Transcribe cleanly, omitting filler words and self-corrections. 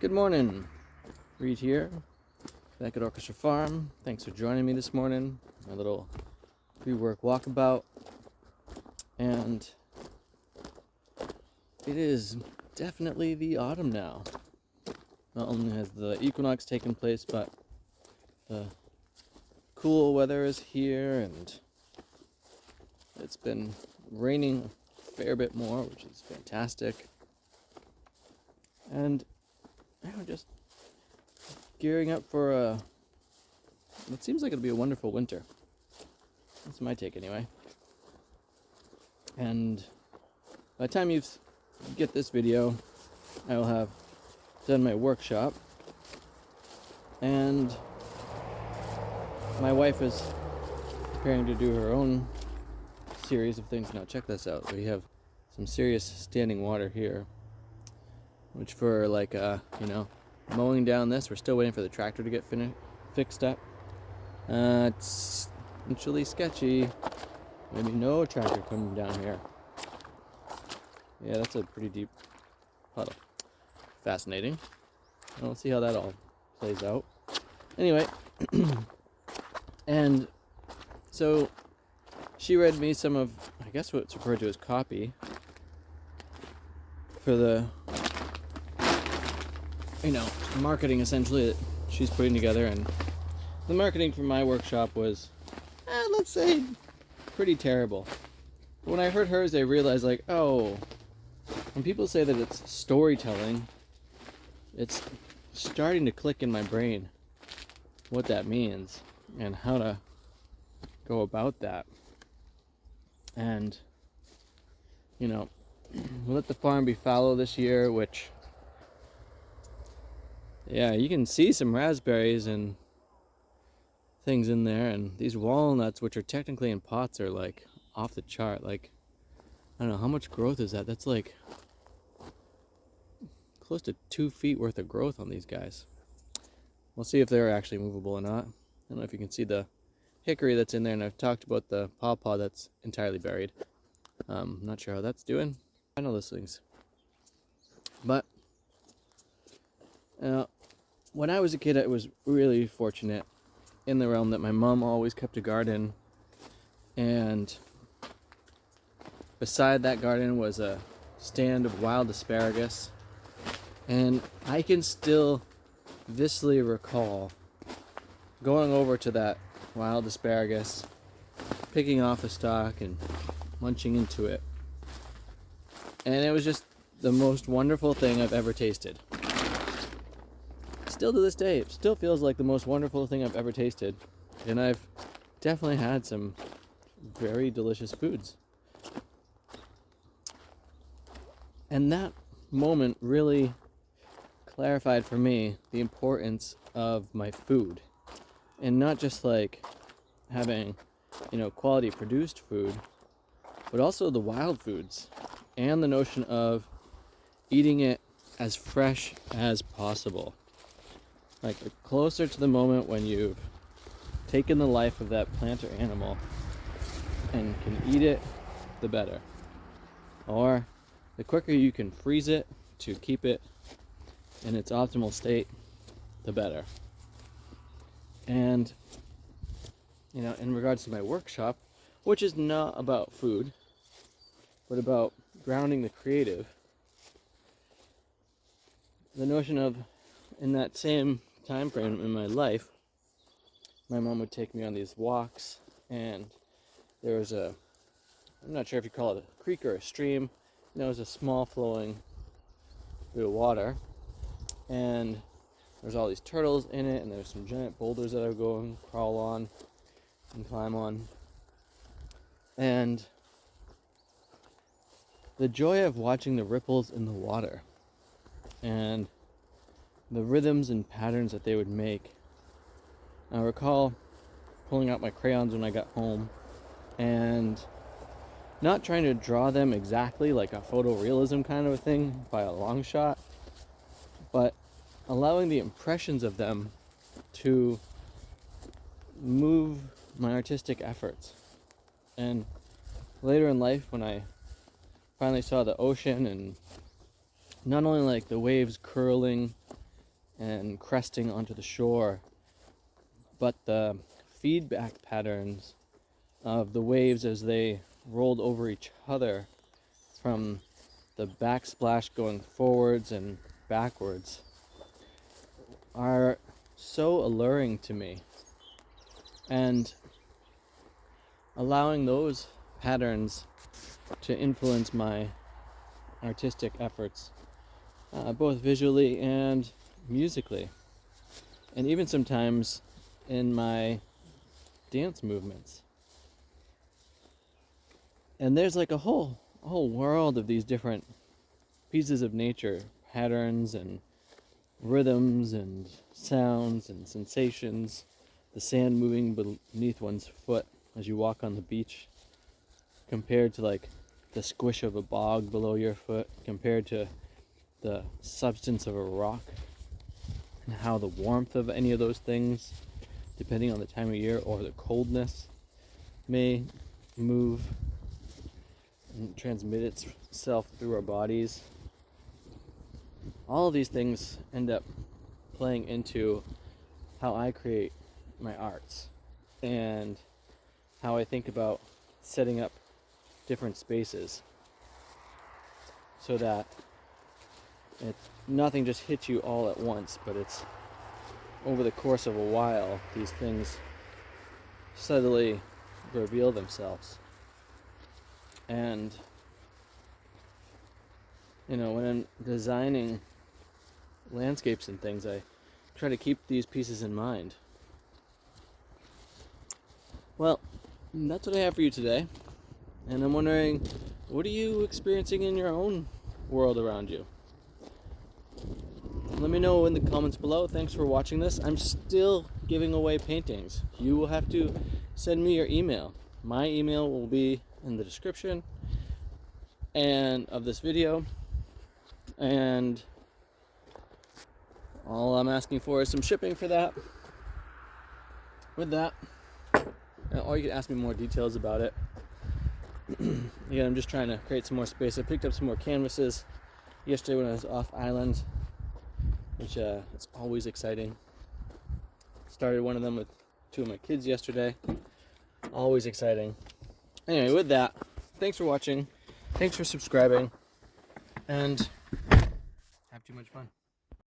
Good morning, Reed here, back at Orchestra Farm. Thanks for joining me this morning, my little pre-work walkabout. And it is definitely the autumn now. Not only has the equinox taken place, but the cool weather is here, and it's been raining a fair bit more, which is fantastic. And I'm just gearing up for what seems like it'll be a wonderful winter. That's my take anyway. And by the time you get this video, I will have done my workshop, and my wife is preparing to do her own series of things. Now check this out. We have some serious standing water here, which for mowing down this, we're still waiting for the tractor to get fixed up. It's actually sketchy. Maybe no tractor coming down here. Yeah, that's a pretty deep puddle. Fascinating. We'll see how that all plays out. Anyway, and so she read me some of, I guess what's referred to as copy for the marketing essentially that she's putting together. And the marketing for my workshop was, let's say, pretty terrible. But when I heard hers, I realized, when people say that it's storytelling, it's starting to click in my brain what that means and how to go about that. And, we'll let the farm be fallow this year, which, yeah, you can see some raspberries and things in there, and these walnuts, which are technically in pots, are like off the chart. Like, I don't know, how much growth is that? That's like close to 2 feet worth of growth on these guys. We'll see if they're actually movable or not. I don't know if you can see the hickory that's in there, and I've talked about the pawpaw that's entirely buried. I'm not sure how that's doing. I know those things. But when I was a kid, I was really fortunate in the realm that my mom always kept a garden, and beside that garden was a stand of wild asparagus. And I can still viscerally recall going over to that wild asparagus, picking off a stalk and munching into it. And it was just the most wonderful thing I've ever tasted. Still to this day, it still feels like the most wonderful thing I've ever tasted. And I've definitely had some very delicious foods. And that moment really clarified for me the importance of my food. And not just like having, quality produced food, but also the wild foods. And the notion of eating it as fresh as possible. Like, the closer to the moment when you've taken the life of that plant or animal and can eat it, the better. Or the quicker you can freeze it to keep it in its optimal state, the better. And, in regards to my workshop, which is not about food, but about grounding the creative, the notion of, in that same time frame in my life, my mom would take me on these walks, and there was I'm not sure if you call it a creek or a stream. It was a small flowing bit of water, and there's all these turtles in it, and there's some giant boulders that I would go and crawl on and climb on. And the joy of watching the ripples in the water and the rhythms and patterns that they would make. I recall pulling out my crayons when I got home and not trying to draw them exactly like a photorealism kind of a thing by a long shot, but allowing the impressions of them to move my artistic efforts. And later in life, when I finally saw the ocean, and not only like the waves curling and cresting onto the shore, but the feedback patterns of the waves as they rolled over each other, from the backsplash going forwards and backwards, are so alluring to me. And allowing those patterns to influence my artistic efforts, both visually and musically, and even sometimes in my dance movements. And there's like a whole world of these different pieces of nature, patterns and rhythms and sounds and sensations. The sand moving beneath one's foot as you walk on the beach, compared to like the squish of a bog below your foot, compared to the substance of a rock, and how the warmth of any of those things, depending on the time of year, or the coldness, may move and transmit itself through our bodies. All of these things end up playing into how I create my arts and how I think about setting up different spaces, so that nothing just hits you all at once, but it's over the course of a while these things subtly reveal themselves. And when I'm designing landscapes and things, I try to keep these pieces in mind. Well, that's what I have for you today. And I'm wondering, what are you experiencing in your own world around you? Let me know in the comments below. Thanks for watching this. I'm still giving away paintings. You will have to send me your email. My email will be in the description and of this video. And all I'm asking for is some shipping for that. With that, or you can ask me more details about it. Again, I'm just trying to create some more space. I picked up some more canvases yesterday when I was off island, which is always exciting. Started one of them with 2 of my kids yesterday. Always exciting. Anyway, with that, thanks for watching. Thanks for subscribing. And have too much fun.